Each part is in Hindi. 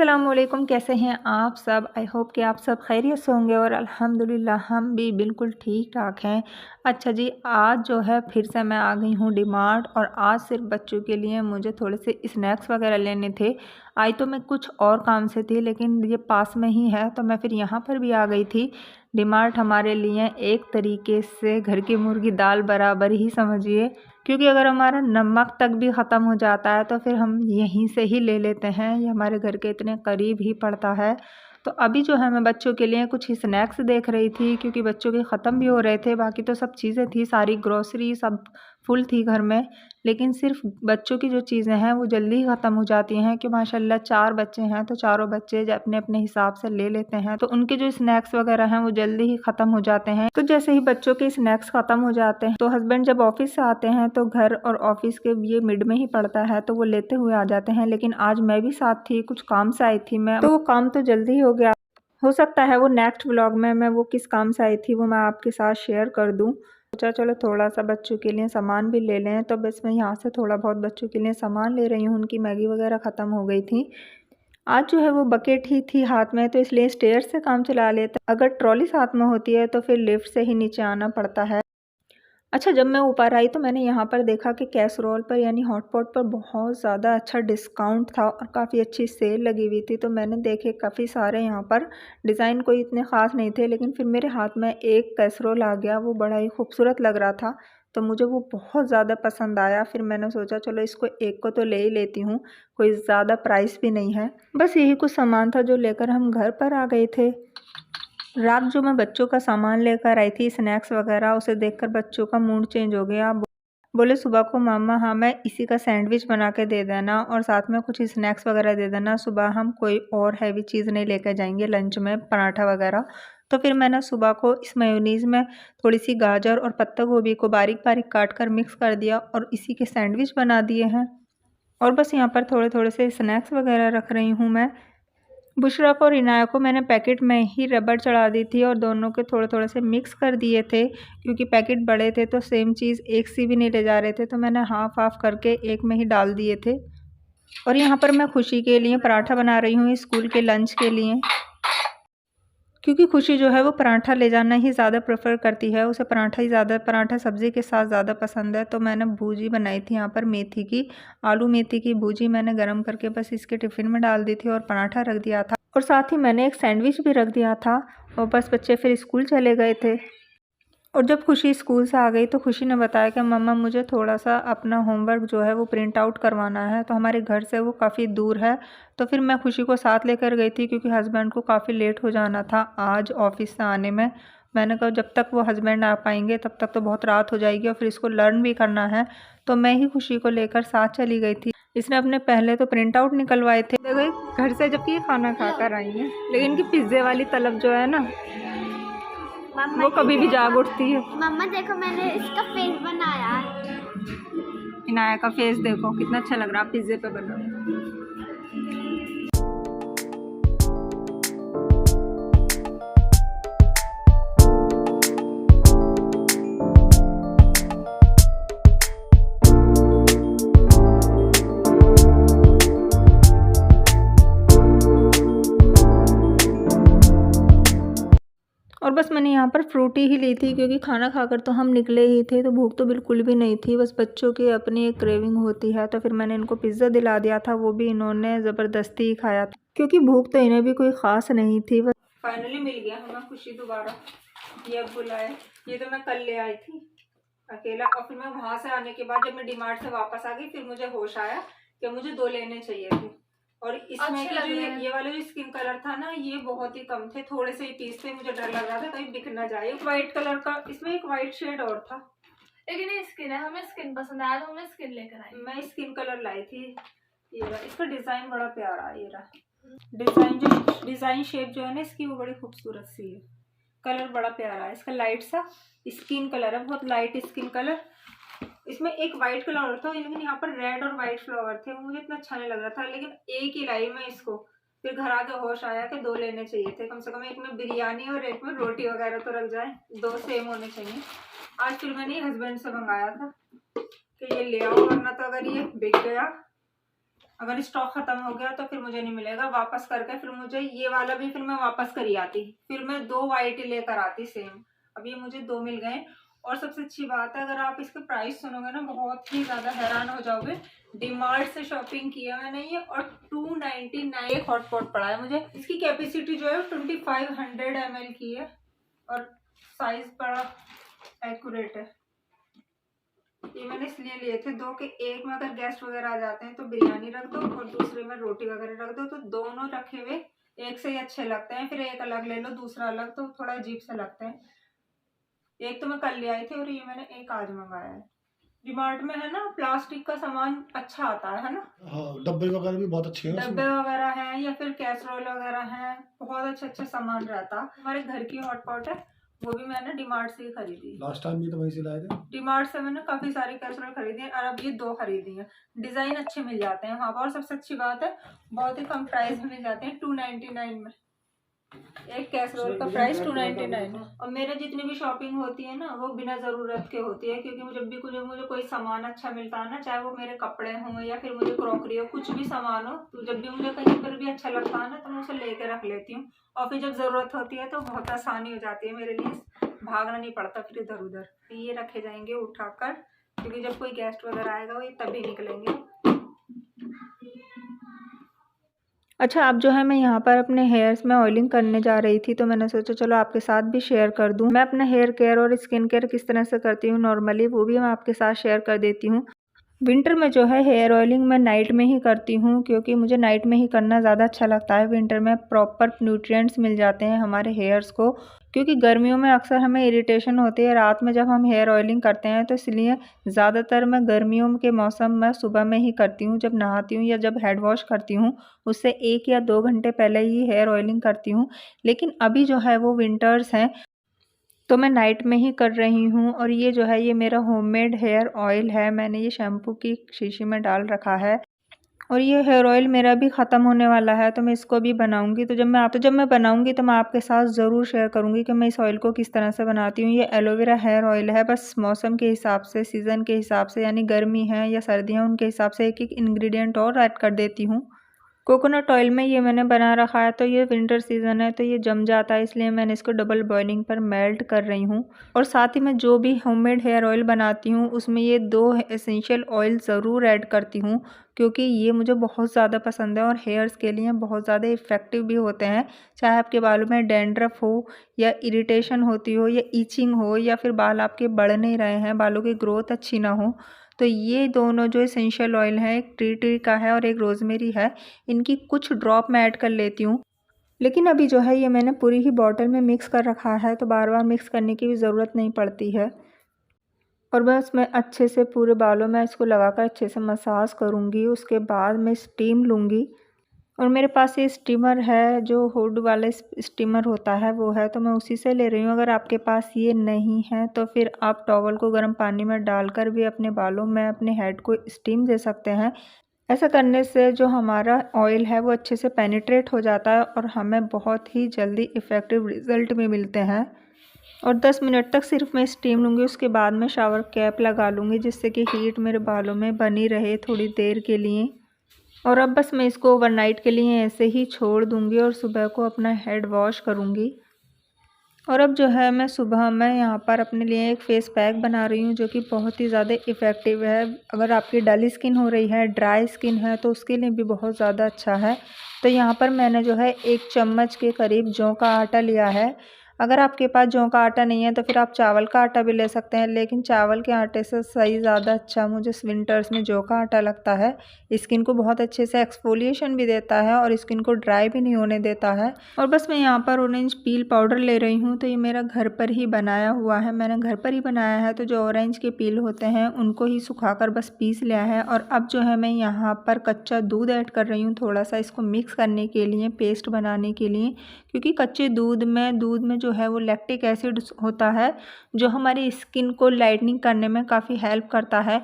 अस्सलामुअलैकुम, कैसे हैं आप सब। आई होप कि आप सब खैरियत से होंगे और अल्हम्दुलिल्लाह हम भी बिल्कुल ठीक ठाक हैं। अच्छा जी, आज जो है फिर से मैं आ गई हूँ डीमार्ट और आज सिर्फ बच्चों के लिए मुझे थोड़े से स्नैक्स वगैरह लेने थे। आई तो मैं कुछ और काम से थी लेकिन ये पास में ही है तो मैं फिर यहाँ पर भी आ गई थी। डीमार्ट हमारे लिए एक तरीके से घर की मुर्गी दाल बराबर ही समझिए, क्योंकि अगर हमारा नमक तक भी ख़त्म हो जाता है तो फिर हम यहीं से ही ले लेते हैं। ये हमारे घर के इतने करीब ही पड़ता है। तो अभी जो है मैं बच्चों के लिए कुछ स्नैक्स देख रही थी, क्योंकि बच्चों के ख़त्म भी हो रहे थे। बाकी तो सब चीज़ें थी, सारी ग्रोसरी सब फुल थी घर में, लेकिन सिर्फ बच्चों की जो चीज़ें हैं वो जल्दी ही ख़त्म हो जाती हैं। कि माशाल्लाह 4 बच्चे हैं तो चारों बच्चे अपने अपने हिसाब से ले लेते हैं, तो उनके जो स्नैक्स वगैरह हैं वो जल्दी ही ख़त्म हो जाते हैं। तो जैसे ही बच्चों के स्नैक्स ख़त्म हो जाते हैं तो हस्बैंड जब ऑफिस से आते हैं तो घर और ऑफिस के ये मिड में ही पड़ता है तो वो लेते हुए आ जाते हैं। लेकिन आज मैं भी साथ थी, कुछ काम से आई थी मैं, तो वो काम तो जल्दी ही हो गया। हो सकता है वो नेक्स्ट व्लॉग में मैं वो किस काम से आई थी वो मैं आपके साथ शेयर कर दूं। सोचा चलो थोड़ा सा बच्चों के लिए सामान भी ले लें, तो बस मैं यहाँ से थोड़ा बहुत बच्चों के लिए सामान ले रही हूँ। उनकी मैगी वगैरह ख़त्म हो गई थी। आज जो है वो बकेट ही थी हाथ में, तो इसलिए स्टेयर से काम चला लेते। अगर ट्रॉली साथ में होती है तो फिर लिफ्ट से ही नीचे आना पड़ता है। अच्छा, जब मैं ऊपर आई तो मैंने यहाँ पर देखा कि कैसरोल पर यानी हॉटपॉट पर बहुत ज़्यादा अच्छा डिस्काउंट था और काफ़ी अच्छी सेल लगी हुई थी। तो मैंने देखे काफ़ी सारे यहाँ पर डिज़ाइन कोई इतने ख़ास नहीं थे, लेकिन फिर मेरे हाथ में एक कैसरोल आ गया, वो बड़ा ही खूबसूरत लग रहा था तो मुझे वो बहुत ज़्यादा पसंद आया। फिर मैंने सोचा चलो इसको एक को तो ले ही लेती हूँ, कोई ज़्यादा प्राइस भी नहीं है। बस यही कुछ सामान था जो लेकर हम घर पर आ गए थे। रात जो मैं बच्चों का सामान लेकर आई थी स्नैक्स वगैरह, उसे देखकर बच्चों का मूड चेंज हो गया। बोले सुबह को मामा हाँ मैं इसी का सैंडविच बना के दे देना और साथ में कुछ स्नैक्स वगैरह दे देना, सुबह हम कोई और हैवी चीज़ नहीं लेकर जाएंगे लंच में, पराठा वगैरह। तो फिर मैंने सुबह को इस मेयोनीज़ में थोड़ी सी गाजर और पत्ता गोभी को बारीक बारीक काट कर मिक्स कर दिया और इसी के सैंडविच बना दिए हैं। और बस यहाँ पर थोड़े थोड़े से स्नैक्स वगैरह रख रही हूँ मैं। बुशरा को और इनाया को मैंने पैकेट में ही रबड़ चढ़ा दी थी और दोनों के थोड़े थोड़े से मिक्स कर दिए थे, क्योंकि पैकेट बड़े थे तो सेम चीज़ एक सी भी नहीं ले जा रहे थे, तो मैंने हाफ हाफ करके एक में ही डाल दिए थे। और यहाँ पर मैं खुशी के लिए पराठा बना रही हूँ स्कूल के लंच के लिए, क्योंकि खुशी जो है वो पराठा ले जाना ही ज़्यादा प्रेफर करती है। उसे पराठा ही ज़्यादा, पराठा सब्ज़ी के साथ ज़्यादा पसंद है। तो मैंने भूजी बनाई थी यहाँ पर मेथी की, आलू मेथी की भूजी मैंने गरम करके बस इसके टिफ़िन में डाल दी थी और पराठा रख दिया था और साथ ही मैंने एक सैंडविच भी रख दिया था। और बस बच्चे फिर स्कूल चले गए थे। और जब खुशी स्कूल से आ गई तो खुशी ने बताया कि मम्मा मुझे थोड़ा सा अपना होमवर्क जो है वो प्रिंट आउट करवाना है, तो हमारे घर से वो काफ़ी दूर है। तो फिर मैं खुशी को साथ लेकर गई थी, क्योंकि हस्बैंड को काफ़ी लेट हो जाना था आज ऑफिस से आने में। मैंने कहा जब तक वो हस्बैंड आ पाएंगे तब तक तो बहुत रात हो जाएगी और फिर इसको लर्न भी करना है, तो मैं ही खुशी को लेकर साथ चली गई थी। इसने अपने पहले तो प्रिंट आउट निकलवाए थे देखो घर से, जबकि ये खाना खा कर आई है, लेकिन इनकी पिज़्ज़े वाली तलब जो है ना वो कभी भी जाग उठती है। मम्मा देखो मैंने इसका फेस बनाया। इनाया का फेस देखो कितना अच्छा लग रहा है पिज्जे पे बना। और बस मैंने यहाँ पर फ्रूटी ही ली थी, क्योंकि खाना खाकर तो हम निकले ही थे तो भूख तो बिल्कुल भी नहीं थी। बस बच्चों की अपनी एक क्रेविंग होती है, तो फिर मैंने इनको पिज़्ज़ा दिला दिया था, वो भी इन्होंने ज़बरदस्ती ही खाया था, क्योंकि भूख तो इन्हें भी कोई ख़ास नहीं थी। बस फाइनली मिल गया हमें खुशी दोबारा, ये अब बुलाए। ये तो मैं कल ले आई थी अकेला, और फिर मैं वहाँ से आने के बाद जब मैं डीमार्ट से वापस आ गई फिर मुझे होश आया कि मुझे 2 लेने चाहिए थे। और इसमें जो ये वाले जो स्किन कलर था ना ये बहुत ही कम थे, थोड़े से ही पीस थे, मुझे डर लग रहा था कहीं बिक ना जाए। व्हाइट कलर का, इसमें एक व्हाइट शेड और था, लेकिन ये स्किन है, हमें स्किन पसंद आया तो हमें स्किन लेकर आई। मैं स्किन कलर लाई थी। ये रहा, इसका डिजाइन बड़ा प्यारा है। ये रहा डिजाइन शेप जो है ना इसकी वो बड़ी खूबसूरत सी है। कलर बड़ा प्यारा है इसका, लाइट सा स्किन कलर है, बहुत लाइट स्किन कलर। इसमें एक वाइट कलर और था, लेकिन यहाँ पर रेड और वाइट फ्लावर थे, मुझे इतना अच्छा नहीं लग रहा था, लेकिन एक ही लाई मैं इसको। फिर घर आके होश आया कि 2 लेने चाहिए थे, कम से कम एक में बिरयानी और एक में रोटी वगैरह तो रख जाए, 2 सेम होने चाहिए। आज फिर मैंने हस्बैंड से मंगाया था कि ये ले आओ, वरना तो अगर ये बिक गया अगर स्टॉक ख़त्म हो गया तो फिर मुझे नहीं मिलेगा, वापस करके फिर मुझे ये वाला भी फिर मैं वापस करी आती, फिर मैं 2 वाइट ही लेकर आती सेम। अब ये मुझे 2 मिल गए। और सबसे अच्छी बात है, अगर आप इसके प्राइस सुनोगे ना बहुत ही ज़्यादा हैरान हो जाओगे। डीमार्ट से शॉपिंग किया मैंने ये, और 299 एक हॉटपॉट पड़ा है मुझे। इसकी कैपेसिटी जो है 2500 ml की है और साइज बड़ा एक्यूरेट है। ये मैंने इसलिए लिए थे 2 के, एक में अगर गेस्ट वगैरह आ जाते हैं तो बिरयानी रख दो और दूसरे में रोटी वगैरह रख दो, तो दोनों रखे हुए एक से ही अच्छे लगते हैं। फिर एक अलग ले लो दूसरा अलग तो थोड़ा अजीब से लगते हैं। एक तो मैं कल ले आई थी और ये मैंने एक आज मंगाया है। डीमार्ट में है ना प्लास्टिक का सामान अच्छा आता है ना। हाँ, डब्बे वगैरह भी बहुत अच्छे हैं डब्बे वगैरह हैं या फिर कैसरोल वगैरह हैं, बहुत अच्छा सामान रहता। हमारे घर की हॉटपॉट है, वो भी मैंने डीमार्ट से ही खरीदी। लास्ट टाइम भी तो वहीं से लाए थे। डीमार्ट से मैंने काफी सारी कैसरोल खरीदी है और अब ये 2 खरीदी है। डिजाइन अच्छे मिल जाते हैं वहाँ पर, और सबसे अच्छी बात है बहुत ही कम प्राइस में मिल जाते हैं, 299 में। एक कैसरोल का प्राइस 299। और मेरे जितनी भी शॉपिंग होती है ना वो बिना ज़रूरत के होती है, क्योंकि जब भी मुझे कोई सामान अच्छा मिलता है ना, चाहे वो मेरे कपड़े हों या फिर मुझे क्रॉकरी हो, कुछ भी सामान हो, तो जब भी मुझे कहीं पर भी अच्छा लगता है ना तो मैं उसे लेके रख लेती हूँ। और फिर जब ज़रूरत होती है तो बहुत आसानी हो जाती है मेरे लिए, भागना नहीं पड़ता फिर इधर उधर। ये रखे जाएंगे उठाकर, क्योंकि जब कोई गेस्ट वगैरह आएगा वो तभी निकलेंगे। अच्छा, अब जो है मैं यहाँ पर अपने हेयर्स में ऑयलिंग करने जा रही थी, तो मैंने सोचा चलो आपके साथ भी शेयर कर दूँ। मैं अपना हेयर केयर और स्किन केयर किस तरह से करती हूँ नॉर्मली, वो भी मैं आपके साथ शेयर कर देती हूँ। विंटर में जो है हेयर ऑयलिंग मैं नाइट में ही करती हूँ, क्योंकि मुझे नाइट में ही करना ज़्यादा अच्छा लगता है। विंटर में प्रॉपर न्यूट्रिएंट्स मिल जाते हैं हमारे हेयर्स को, क्योंकि गर्मियों में अक्सर हमें इरिटेशन होती है रात में जब हम हेयर ऑयलिंग करते हैं, तो इसलिए ज़्यादातर मैं गर्मियों के मौसम में सुबह में ही करती हूँ। जब नहाती हूँ या जब हेड वॉश करती हूँ उससे 1 या 2 घंटे पहले ही हेयर ऑयलिंग करती हूँ। लेकिन अभी जो है वो विंटर्स हैं तो मैं नाइट में ही कर रही हूँ। और ये जो है ये मेरा होममेड हेयर ऑयल है, मैंने ये शैम्पू की शीशी में डाल रखा है। और ये हेयर ऑयल मेरा भी ख़त्म होने वाला है, तो मैं इसको भी बनाऊंगी। तो जब मैं बनाऊंगी तो मैं आपके साथ ज़रूर शेयर करूंगी कि मैं इस ऑयल को किस तरह से बनाती हूँ। ये एलोवेरा हेयर ऑयल है, बस मौसम के हिसाब से, सीज़न के हिसाब से, यानी गर्मी है या सर्दियाँ उनके हिसाब से एक एक इंग्रेडिएंट और ऐड कर देती हूँ। कोकोनट ऑयल में ये मैंने बना रखा है, तो ये विंटर सीज़न है तो ये जम जाता है, इसलिए मैंने इसको डबल बॉइलिंग पर मेल्ट कर रही हूँ। और साथ ही मैं जो भी होममेड हेयर ऑयल बनाती हूँ उसमें ये 2 एसेंशियल ऑयल ज़रूर ऐड करती हूँ, क्योंकि ये मुझे बहुत ज़्यादा पसंद है और हेयर्स के लिए बहुत ज़्यादा इफ़ेक्टिव भी होते हैं। चाहे आपके बालों में डैंड्रफ हो या इरिटेशन होती हो या ईचिंग हो या फिर बाल आपके बढ़ नहीं रहे हैं, बालों की ग्रोथ अच्छी ना हो, तो ये दोनों जो एसेंशियल ऑयल हैं, एक ट्री का है और एक रोज़मेरी है, इनकी कुछ ड्रॉप मैं ऐड कर लेती हूँ। लेकिन अभी जो है ये मैंने पूरी ही बॉटल में मिक्स कर रखा है, तो बार बार मिक्स करने की भी ज़रूरत नहीं पड़ती है। और बस मैं अच्छे से पूरे बालों में इसको लगाकर अच्छे से मसाज करूँगी, उसके बाद मैं स्टीम लूँगी। और मेरे पास ये स्टीमर है, जो हुड वाला स्टीमर होता है वो है, तो मैं उसी से ले रही हूँ। अगर आपके पास ये नहीं है तो फिर आप टॉवल को गर्म पानी में डालकर भी अपने बालों में, अपने हेड को स्टीम दे सकते हैं। ऐसा करने से जो हमारा ऑयल है वो अच्छे से पेनिट्रेट हो जाता है और हमें बहुत ही जल्दी इफ़ेक्टिव रिज़ल्ट भी मिलते हैं। और 10 मिनट तक सिर्फ मैं स्टीम लूँगी, उसके बाद मैं शावर कैप लगा लूँगी, जिससे कि हीट मेरे बालों में बनी रहे थोड़ी देर के लिए। और अब बस मैं इसको ओवरनाइट के लिए ऐसे ही छोड़ दूँगी और सुबह को अपना हेड वॉश करूँगी। और अब जो है मैं सुबह में यहाँ पर अपने लिए एक फ़ेस पैक बना रही हूँ, जो कि बहुत ही ज़्यादा इफ़ेक्टिव है। अगर आपकी डल स्किन हो रही है, ड्राई स्किन है, तो उसके लिए भी बहुत ज़्यादा अच्छा है। तो यहाँ पर मैंने जो है 1 चम्मच के करीब जौ का आटा लिया है। अगर आपके पास जौ का आटा नहीं है तो फिर आप चावल का आटा भी ले सकते हैं, लेकिन चावल के आटे से सही ज़्यादा अच्छा मुझे विंटर्स में जौ का आटा लगता है। स्किन को बहुत अच्छे से एक्सफोलिएशन भी देता है और स्किन को ड्राई भी नहीं होने देता है। और बस मैं यहाँ पर ऑरेंज पील पाउडर ले रही हूँ, तो ये मेरा घर पर ही बनाया हुआ है, मैंने घर पर ही बनाया है। तो जो ऑरेंज के पील होते हैं उनको ही सुखाकर बस पीस लिया है। और अब जो है मैं यहाँ पर कच्चा दूध ऐड कर रही हूँ, थोड़ा सा इसको मिक्स करने के लिए, पेस्ट बनाने के लिए, क्योंकि कच्चे दूध में जो है वो लैक्टिक एसिड होता है, जो हमारी स्किन को लाइटनिंग करने में काफ़ी हेल्प करता है।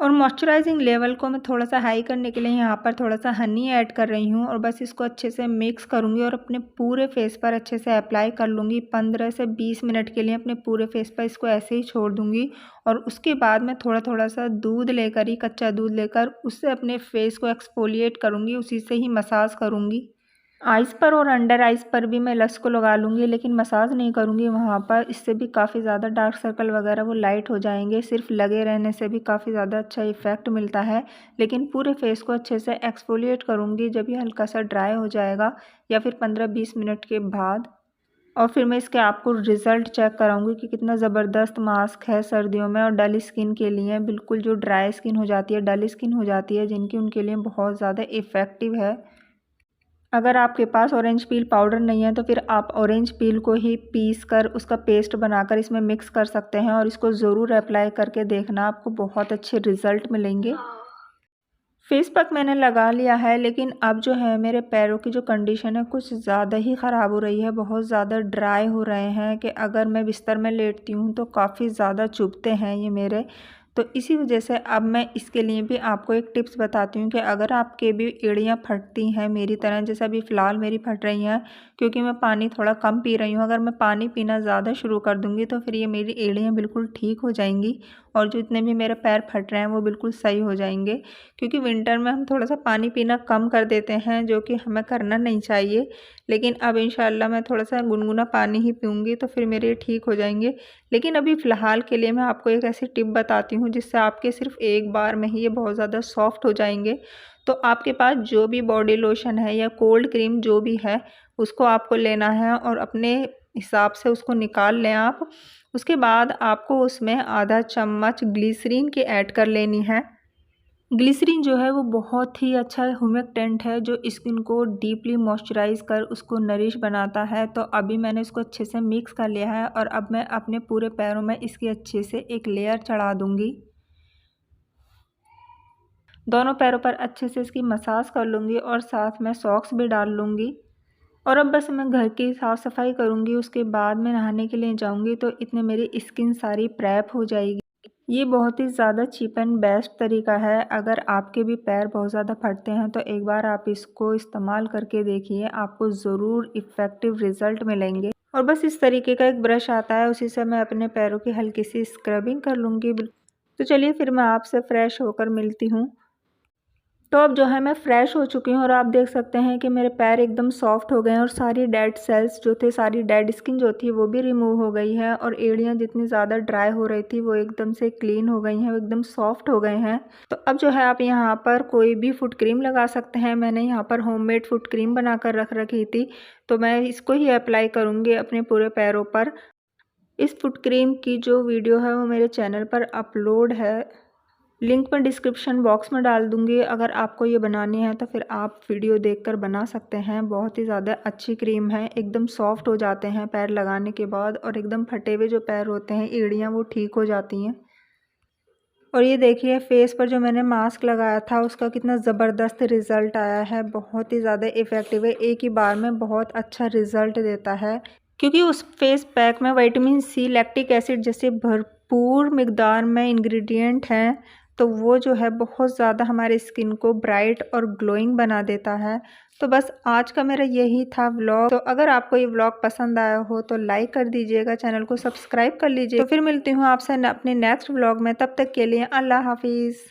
और मॉइस्चराइजिंग लेवल को मैं थोड़ा सा हाई करने के लिए यहाँ पर थोड़ा सा हनी ऐड कर रही हूँ और बस इसको अच्छे से मिक्स करूँगी और अपने पूरे फेस पर अच्छे से अप्लाई कर लूँगी। 15 से 20 मिनट के लिए अपने पूरे फेस पर इसको ऐसे ही छोड़ दूँगी और उसके बाद मैं थोड़ा थोड़ा सा दूध लेकर ही, कच्चा दूध लेकर उससे अपने फेस को एक्सफोलिएट करूँगी, उसी से ही मसाज करूँगी। आइज़ पर और अंडर आइज़ पर भी मैं लक्स को लगा लूँगी, लेकिन मसाज नहीं करूँगी वहाँ पर। इससे भी काफ़ी ज़्यादा डार्क सर्कल वगैरह वो लाइट हो जाएंगे। सिर्फ लगे रहने से भी काफ़ी ज़्यादा अच्छा इफ़ेक्ट मिलता है, लेकिन पूरे फेस को अच्छे से एक्सफोलिएट करूँगी जब ये हल्का सा ड्राई हो जाएगा या फिर 15-20 मिनट के बाद। और फिर मैं इसके आपको रिज़ल्ट चेक कराऊंगी कि कितना ज़बरदस्त मास्क है सर्दियों में और डल स्किन के लिए। बिल्कुल जो ड्राई स्किन हो जाती है, डल स्किन हो जाती है जिनकी, उनके लिए बहुत ज़्यादा इफ़ेक्टिव है। अगर आपके पास ऑरेंज पील पाउडर नहीं है तो फिर आप ऑरेंज पील को ही पीस कर उसका पेस्ट बनाकर इसमें मिक्स कर सकते हैं और इसको ज़रूर अप्लाई करके देखना, आपको बहुत अच्छे रिज़ल्ट मिलेंगे। फेस पैक मैंने लगा लिया है, लेकिन अब जो है मेरे पैरों की जो कंडीशन है कुछ ज़्यादा ही ख़राब हो रही है। बहुत ज़्यादा ड्राई हो रहे हैं कि अगर मैं बिस्तर में लेटती हूँ तो काफ़ी ज़्यादा चुभते हैं ये मेरे। तो इसी वजह से अब मैं इसके लिए भी आपको एक टिप्स बताती हूँ कि अगर आपके भी एड़ियाँ फटती हैं मेरी तरह, जैसे अभी फ़िलहाल मेरी फट रही हैं क्योंकि मैं पानी थोड़ा कम पी रही हूँ। अगर मैं पानी पीना ज़्यादा शुरू कर दूँगी तो फिर ये मेरी एड़ियाँ बिल्कुल ठीक हो जाएंगी और जो इतने भी मेरे पैर फट रहे हैं वो बिल्कुल सही हो जाएंगे। क्योंकि विंटर में हम थोड़ा सा पानी पीना कम कर देते हैं, जो कि हमें करना नहीं चाहिए, लेकिन अब इंशाल्लाह मैं थोड़ा सा गुनगुना पानी ही पीऊँगी तो फिर मेरे ठीक हो जाएंगे। लेकिन अभी फ़िलहाल के लिए मैं आपको एक ऐसी टिप बताती हूँ जिससे आपके सिर्फ एक बार में ही ये बहुत ज़्यादा सॉफ्ट हो जाएंगे। तो आपके पास जो भी बॉडी लोशन है या कोल्ड क्रीम जो भी है उसको आपको लेना है और अपने हिसाब से उसको निकाल लें आप। उसके बाद आपको उसमें आधा चम्मच ग्लिसरीन की ऐड कर लेनी है। ग्लिसरीन जो है वो बहुत ही अच्छा ह्यूमिडेंट है जो स्किन को डीपली मॉइस्चराइज कर उसको नरिश बनाता है। तो अभी मैंने इसको अच्छे से मिक्स कर लिया है और अब मैं अपने पूरे पैरों में इसकी अच्छे से एक लेयर चढ़ा दूंगी। दोनों पैरों पर अच्छे से इसकी मसाज कर लूँगी और साथ में सॉक्स भी डाल लूँगी। और अब बस मैं घर की साफ़ सफाई करूँगी, उसके बाद मैं नहाने के लिए जाऊँगी तो इतने मेरी स्किन सारी प्रेप हो जाएगी। ये बहुत ही ज़्यादा चीप एंड बेस्ट तरीका है। अगर आपके भी पैर बहुत ज़्यादा फटते हैं तो एक बार आप इसको इस्तेमाल करके देखिए, आपको ज़रूर इफ़ेक्टिव रिज़ल्ट मिलेंगे। और बस इस तरीके का एक ब्रश आता है, उसी से मैं अपने पैरों की हल्की सी स्क्रबिंग कर लूँगी। तो चलिए फिर मैं आपसे फ़्रेश होकर मिलती हूँ। तो अब जो है मैं फ़्रेश हो चुकी हूँ और आप देख सकते हैं कि मेरे पैर एकदम सॉफ्ट हो गए हैं और सारी डेड सेल्स जो थे, सारी डेड स्किन जो थी वो भी रिमूव हो गई है और एड़ियाँ जितनी ज़्यादा ड्राई हो रही थी वो एकदम से क्लीन हो गई हैं, वो एकदम सॉफ्ट हो गए हैं। तो अब जो है आप यहाँ पर कोई भी फुट क्रीम लगा सकते हैं। मैंने यहाँ पर होममेड फुट क्रीम बना कर रख रखी थी, तो मैं इसको ही अप्लाई करूँगी अपने पूरे पैरों पर। इस फुट क्रीम की जो वीडियो है वो मेरे चैनल पर अपलोड है, लिंक मैं डिस्क्रिप्शन बॉक्स में डाल दूँगी। अगर आपको ये बनानी है तो फिर आप वीडियो देखकर बना सकते हैं। बहुत ही ज़्यादा अच्छी क्रीम है, एकदम सॉफ्ट हो जाते हैं पैर लगाने के बाद और एकदम फटे हुए जो पैर होते हैं, एड़ियाँ, वो ठीक हो जाती हैं। और ये देखिए फेस पर जो मैंने मास्क लगाया था उसका कितना ज़बरदस्त रिज़ल्ट आया है, बहुत ही ज़्यादा इफ़ेक्टिव है, एक ही बार में बहुत अच्छा रिज़ल्ट देता है। क्योंकि उस फेस पैक में विटामिन सी, लैक्टिक एसिड जैसे भरपूर मिकदार में इंग्रेडिएंट हैं, तो वो जो है बहुत ज़्यादा हमारे स्किन को ब्राइट और ग्लोइंग बना देता है। तो बस आज का मेरा यही था व्लॉग। तो अगर आपको ये व्लॉग पसंद आया हो तो लाइक कर दीजिएगा, चैनल को सब्सक्राइब कर लीजिए। तो फिर मिलती हूँ आपसे अपने नेक्स्ट व्लॉग में, तब तक के लिए अल्लाह हाफिज़।